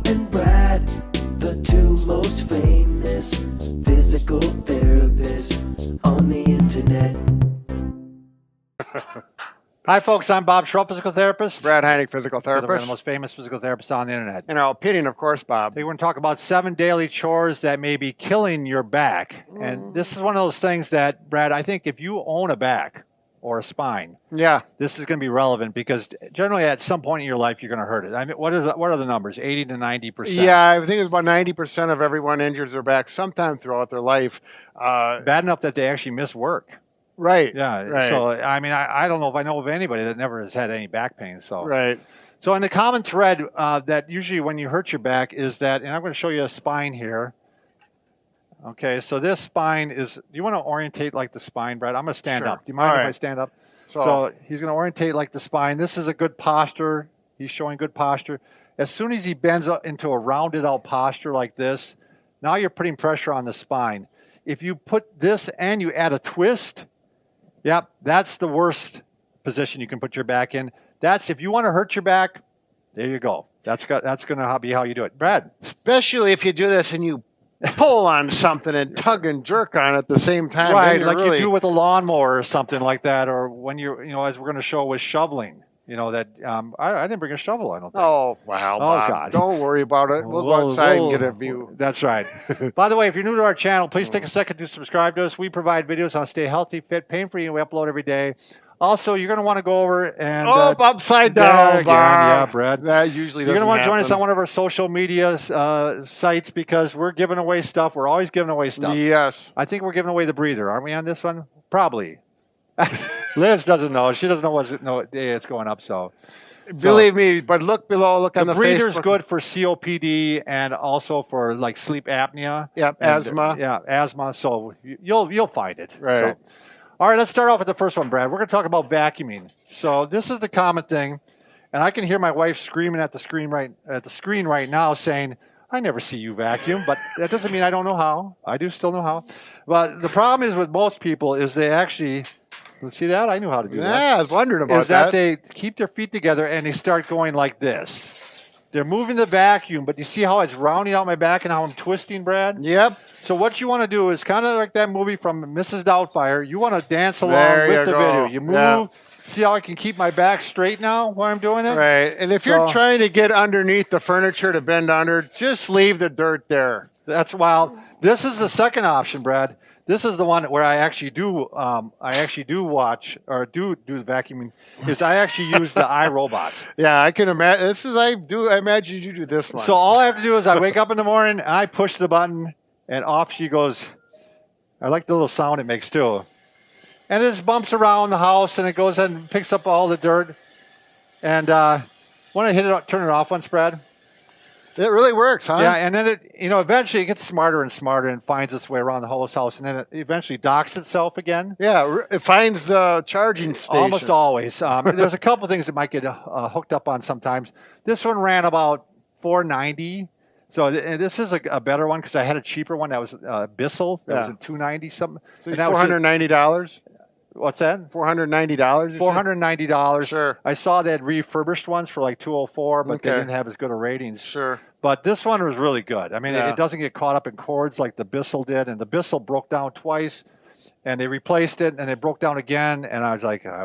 and Brad, the two most famous physical therapists on the internet. Hi, folks. I'm Bob Schrupp, physical therapist. Brad Heineck, physical One of the therapist. most famous physical therapists on the internet. In our opinion, of course, Bob. Today we're going to talk about 7 daily chores that may be killing your back. And this is one of those things that, Brad, I think if you own a back or a spine, Yeah. this is going to be relevant because generally at some point in your life you're going to hurt it. I mean, what are the numbers? 80 to 90%. Yeah, I think it's about 90% of everyone injures their back sometime throughout their life. Bad enough that they actually miss work. Right. Yeah. Right. So, I mean, I don't know if I know of anybody that never has had any back pain. So, Right. So, in the common thread that usually when you hurt your back is that, and I'm going to show you a spine here. Okay, so this spine is, do you want to orientate like the spine, Brad? I'm going to stand Sure. up. Do you mind All if I right. stand up? So- So he's going to orientate like the spine. This is a good posture. He's showing good posture. As soon as he bends up into a rounded out posture like this, now you're putting pressure on the spine. If you put this and you add a twist, yep, that's the worst position you can put your back in. That's, if you want to hurt your back, there you go. That's going to be how you do it. Brad. Especially if you do this and you pull on something and tug and jerk on it at the same time. Right, then you're like really, you do with a lawnmower or something like that, or when you're, as we're going to show with shoveling, that I didn't bring a shovel, I don't think. Oh, wow, Bob. God. Don't worry about it. We'll go outside and get a view. That's right. By the way, if you're new to our channel, please take a second to subscribe to us. We provide videos on stay healthy, fit, pain-free, and we upload every day. Also, you're going to want to go over and... upside there down, again, Bob. yeah, Brad. That usually You're doesn't going to want to join us happen. on one of our social media sites because we're giving away stuff. We're always giving away stuff. Yes. I think we're giving away the breather. Aren't we on this one? Probably. Liz doesn't know. She doesn't know what day it's going up. So Believe me, but look below. Look on the the breather's Facebook. good for COPD and also for like sleep apnea. Yep, and, asthma. Yeah, asthma. So you'll find it. Right. So, all right, let's start off with the first one, Brad. We're going to talk about vacuuming. So this is the common thing, and I can hear my wife screaming at the screen right now, saying, "I never see you vacuum," but that doesn't mean I don't know how. I do still know how. But the problem is with most people is they actually. See that? I knew how to do that. Yeah, I was wondering about Is that they keep their feet together and they start going like this. They're moving the vacuum, but you see how it's rounding out my back and how I'm twisting, Brad? Yep. So what you want to do is kind of like that movie from Mrs. Doubtfire. You want to dance along There with you the go. video. You move. Yeah. See how I can keep my back straight now while I'm doing it? Right. And if So- you're trying to get underneath the furniture to bend under, just leave the dirt there. That's wild. This is the second option, Brad. This is the one where I actually do watch or do the vacuuming. Is I actually use the iRobot. Yeah, I can imagine. I imagine you do this one. So all I have to do is I wake up in the morning, I push the button, and off she goes. I like the little sound it makes too. And it just bumps around the house, and it goes and picks up all the dirt. And when I hit it, turn it off once, Brad. it really works, huh? Yeah, and then it, eventually it gets smarter and smarter and finds its way around the whole house, and then it eventually docks itself again. Yeah, it finds the charging station. Almost always. There's a couple things that might get hooked up on sometimes. This one ran about $4.90. So this is a better one because I had a cheaper one that was Bissell. That was Yeah. at $2.90 something. So And that was $490. what's that? $490. $490. Sure. I saw they had refurbished ones for like $204, but they Okay. didn't have as good a ratings. Sure. But this one was really good. I mean, Yeah. it doesn't get caught up in cords like the Bissell did, and the Bissell broke down twice, and they replaced it, and it broke down again, and I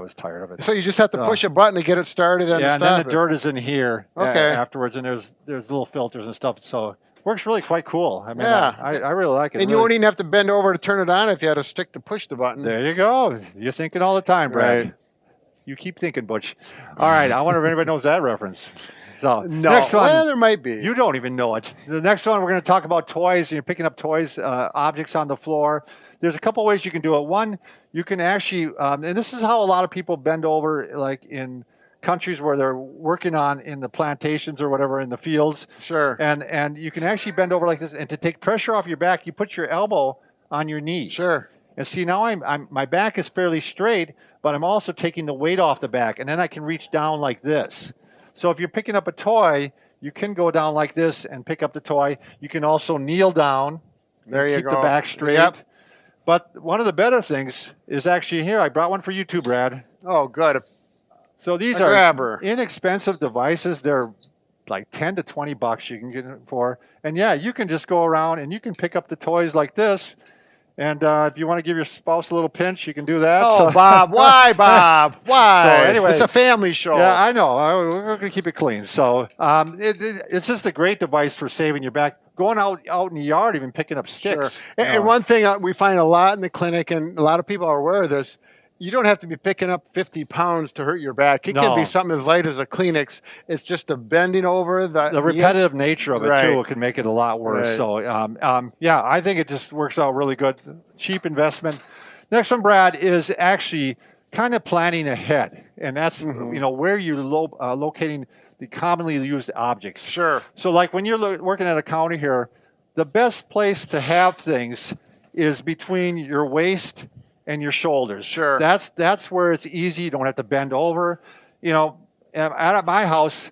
was tired of it. So you just have to push a button to get it started and Yeah, and stop then the dirt is in here Okay. afterwards, and there's little filters and stuff. So works really quite cool. I mean, Yeah. I really like it. And you really. won't even have to bend over to turn it on if you had a stick to push the button. There you go. You're thinking all the time, Brad. Right. You keep thinking, Butch. All right, I wonder if anybody knows that reference. So No. next one. Well, there might be. You don't even know it. The next one, we're going to talk about toys. You're picking up toys, objects on the floor. There's a couple ways you can do it. One, you can actually, and this is how a lot of people bend over, like in countries where they're working in the plantations or whatever in the fields. Sure. And you can actually bend over like this. And to take pressure off your back, you put your elbow on your knee. Sure. And see, now my back is fairly straight, but I'm also taking the weight off the back. And then I can reach down like this. So if you're picking up a toy, you can go down like this and pick up the toy. You can also kneel down. There you keep go. the back straight. Yep. But one of the better things is actually here. I brought one for you too, Brad. Oh, good. So these A are grabber. inexpensive devices. They're like 10 to 20 bucks you can get it for. And yeah, you can just go around and you can pick up the toys like this. And if you want to give your spouse a little pinch, you can do that. Oh, So, Bob, why, Bob? Why? So anyway, it's a family show. yeah, I know. We're going to keep it clean. So it's just a great device for saving your back. Going out in the yard, even picking up sticks. Sure. And one thing we find a lot in the clinic, and a lot of people are aware of this, you don't have to be picking up 50 pounds to hurt your back. It can be something as light as a Kleenex. It's just the bending over. The repetitive nature of it, right. too, can make it a lot worse. Right. So, yeah, I think it just works out really good. Cheap investment. Next one, Brad, is actually kind of planning ahead. And that's, where you're locating the commonly used objects. Sure. So like when you're working at a counter here, the best place to have things is between your waist and your shoulders. Sure. That's where it's easy. You don't have to bend over. At my house,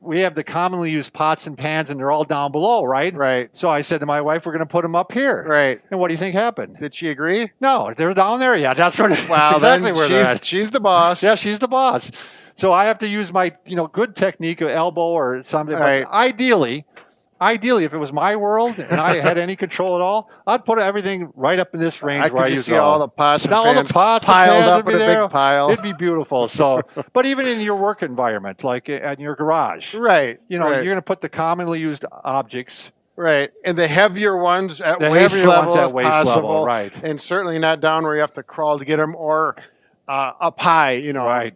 we have the commonly used pots and pans, and they're all down below, right? Right. So I said to my wife, we're going to put them up here. Right. And what do you think happened? Did she agree? No, they're down there. Yeah, that's where. Wow, that's exactly where they're at. She's the boss. Yeah, she's the boss. So I have to use my, good technique of elbow or something. Right. But ideally, if it was my world and I had any control at all, I'd put everything right up in this range where I use see all the pots and pans all the pots piled and pans up would in be a there. big pile. It'd be beautiful. So, but even in your work environment, like in your garage, Right. you're right. going to put the commonly used objects. Right, and the heavier ones at The waist heavier level, ones at if waist level, possible, right. And certainly not down where you have to crawl to get them, or up high. Right.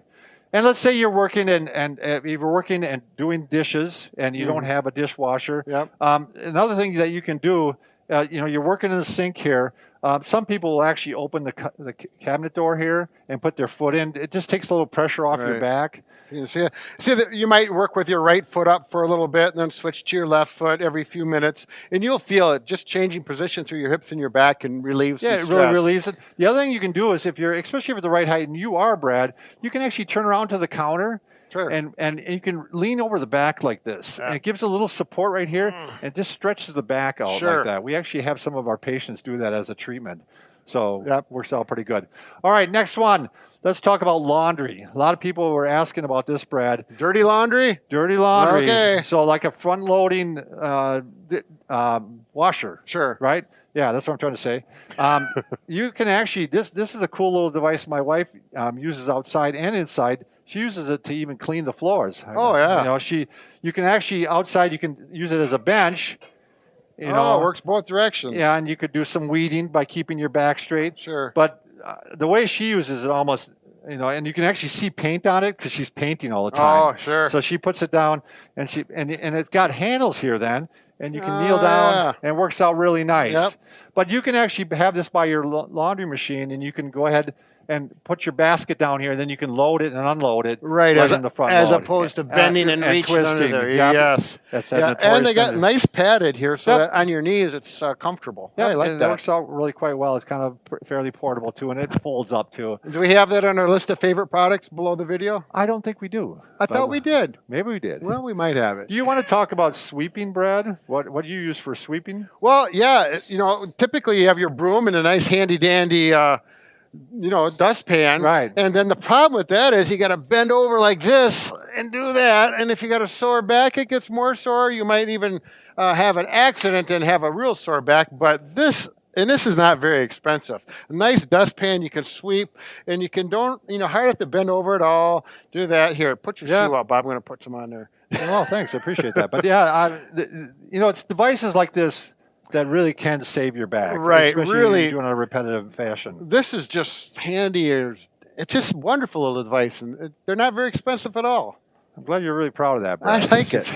And let's say you're working and if you're working and doing dishes and you don't have a dishwasher. Yep. Another thing that you can do, you're working in the sink here. Some people will actually open the cabinet door here and put their foot in. It just takes a little pressure off your Right. back. You see that you might work with your right foot up for a little bit, and then switch to your left foot every few minutes, and you'll feel it just changing position through your hips and your back and relieve some Yeah, it stress. really relieves it. The other thing you can do is especially if you're the right height, and you are, Brad, you can actually turn around to the counter. Sure. And you can lean over the back like this. Yeah. And it gives a little support right here, and it just stretches the back out Sure. like that. We actually have some of our patients do that as a treatment. So Yep. works out pretty good. All right, next one. Let's talk about laundry. A lot of people were asking about this, Brad. Dirty laundry. Dirty laundry. Okay. So like a front-loading washer. Sure. Right? Yeah, that's what I'm trying to say. You can actually, this is a cool little device my wife uses outside and inside. She uses it to even clean the floors. Oh, yeah. You can actually, outside, you can use it as a bench. It works both directions. Yeah, and you could do some weeding by keeping your back straight. Sure. But the way she uses it almost, and you can actually see paint on it because she's painting all the time. Oh, sure. So she puts it down, and it's got handles here then, and you can kneel down, yeah. and it works out really nice. Yep. But you can actually have this by your laundry machine, and you can go ahead and put your basket down here, and then you can load it and unload it Right, as, in the front as load. opposed to bending and reaching under twisting. there. Yep. Yes. That's Yeah. that And they got notorious nice padded here, so Yep. that on your knees it's comfortable. Yeah, I like and that. it works out really quite well. It's kind of fairly portable too, and it folds up too. Do we have that on our list of favorite products below the video? I don't think we do. I thought we did. Maybe we did. Well, we might have it. Do you want to talk about sweeping, Brad? What do you use for sweeping? Well, yeah, typically you have your broom and a nice handy dandy dustpan. Right. And then the problem with that is you got to bend over like this and do that. And if you got a sore back, it gets more sore. You might even have an accident and have a real sore back. But this is not very expensive. A nice dustpan you can sweep, and you can hardly have to bend over at all. Do that. Here, put your shoe up, Bob. I'm going to put some on there. Well, thanks. I appreciate that. But yeah, it's devices like this that really can save your back. Right, Especially really. if you're doing it in a repetitive fashion. This is just handy. It's just wonderful little device, and they're not very expensive at all. I'm glad you're really proud of that, Brad. I like it.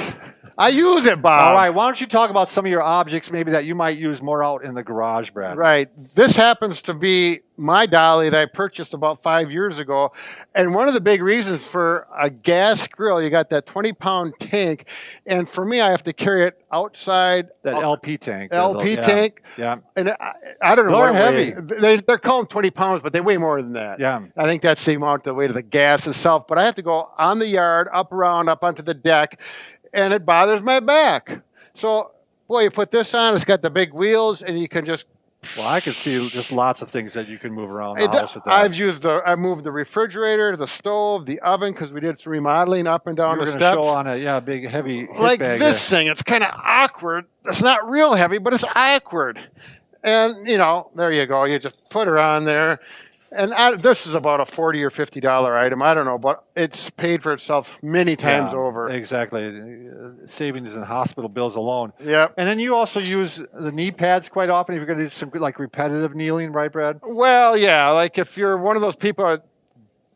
I use it, Bob. All right, why don't you talk about some of your objects maybe that you might use more out in the garage, Brad? Right. This happens to be my dolly that I purchased about 5 years ago. And one of the big reasons for a gas grill, you got that 20-pound tank. And for me, I have to carry it outside. That LP tank. LP tank. Yeah. And I don't know. They're what heavy. They're calling 20 pounds, but they weigh more than that. Yeah. I think that's the amount, the weight of the gas itself. But I have to go on the yard, up onto the deck, and it bothers my back. So, boy, you put this on, it's got the big wheels, and you can just Well, I could see just lots of things that you can move around the house with that. I moved the refrigerator, the stove, the oven, because we did some remodeling up and down You're the going to steps. show on a big heavy hip Like bag this thing, it's kind of awkward. It's not real heavy, but it's awkward. And, there you go. You just put her on there. And this is about a $40 or $50 item. I don't know, but it's paid for itself many times over. Exactly. Savings in hospital bills alone. Yep. And then you also use the knee pads quite often if you're going to do some like repetitive kneeling, right, Brad? Well, yeah. Like if you're one of those people,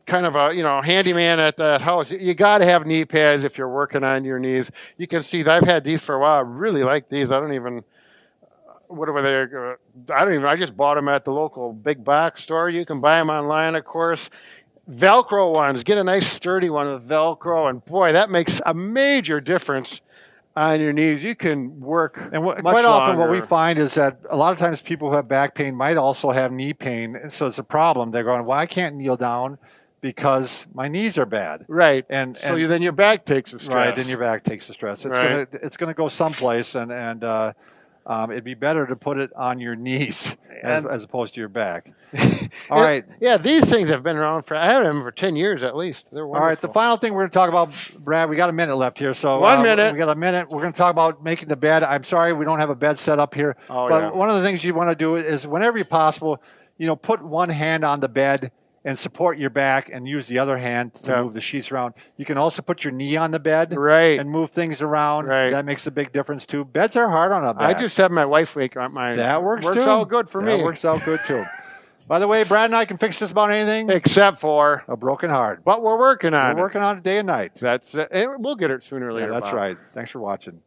kind of a handyman at that house, you got to have knee pads if you're working on your knees. You can see I've had these for a while. I really like these. I don't even. What were they? I just bought them at the local big box store. You can buy them online, of course. Velcro ones. Get a nice sturdy one with Velcro, and boy, that makes a major difference on your knees. You can work And much quite often what we longer. find is that a lot of times people who have back pain might also have knee pain. And so it's a problem. They're going, well, I can't kneel down because my knees are bad. Right. And Then your back takes the stress. right, then your back takes the stress. It's gonna go someplace, and it'd be better to put it on your knees as opposed to your back. All right. Yeah, these things have been around I had them for 10 years at least. They're wonderful. All right. The final thing we're going to talk about, Brad, we got a minute left here. So 1 minute. We got a minute. We're going to talk about making the bed. I'm sorry we don't have a bed set up here. Oh, but yeah. one of the things you want to do is whenever possible, put one hand on the bed and support your back and use the other hand to move the sheets around. You can also put your knee on the bed and move things around. Right. That makes a big difference too. Beds are hard on a bed. I just have my wife wake on mine. That works too. Works out good for me. That works out good too. By the way, Brad and I can fix just about anything Except for a broken heart. what we're working on. We're working on it day and night. That's it. And we'll get it sooner or later. Yeah, that's Bob. right. Thanks for watching.